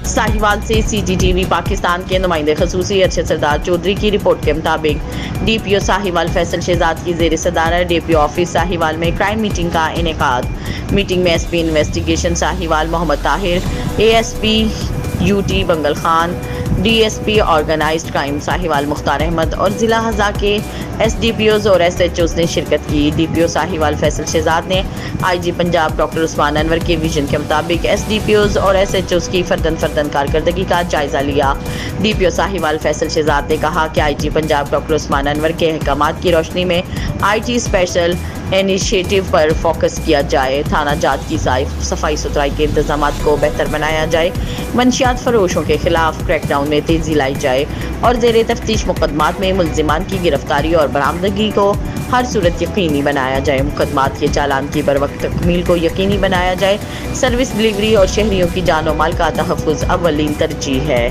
साहिवाल से CCTV पाकिस्तान के नुमाइंदे खसूसी अरशद सरदार चौधरी की रिपोर्ट के मुताबिक DPO साहिवाल फैसल शहजाद की ज़ेर सदारत DPO ऑफिस साहिवाल में क्राइम मीटिंग का इनेकाद। मीटिंग में SP investigation Sahiwal Muhammad Tahir, ASP UT Bangal Khan, DSP organised crime Sahiwal Mukhtar Ahmed और ज़िला हज़ा के SDPOs और SHOs ने शिरकत की। DPO साहिवाल फैसल शहजाद ने IG पंजाब डॉक्टर उस्मान अनवर के विजन के मुताबिक SDPOs और SHOs की फर्दन कारकर्दगी का जायजा लिया। DPO साहिवाल फैसल शहजाद ने कहा कि IG पंजाब डॉक्टर उस्मान अनवर के अहकामात की रोशनी में IT स्पेशल इनिशिएटिव पर फोकस किया जाए, थाना जात की सफाई सुथराई के इंतजामात को बेहतर बनाया जाए, मंशियात फरोशों के खिलाफ क्रैकडाउन में तेजी लाई जाए और ज़ेरे तफ्तीश मुकदमात में मुल्जिमान की गिरफ्तारी और बरामदगी को हर सूरत यकीनी बनाया जाए। मुकदमात के चालान की बरवक्त तकमील को यकीनी बनाया जाए। सर्विस डिलीवरी और शहरियों की जान और माल का तहफ़्फ़ुज़ अव्वलीन तरजीह है।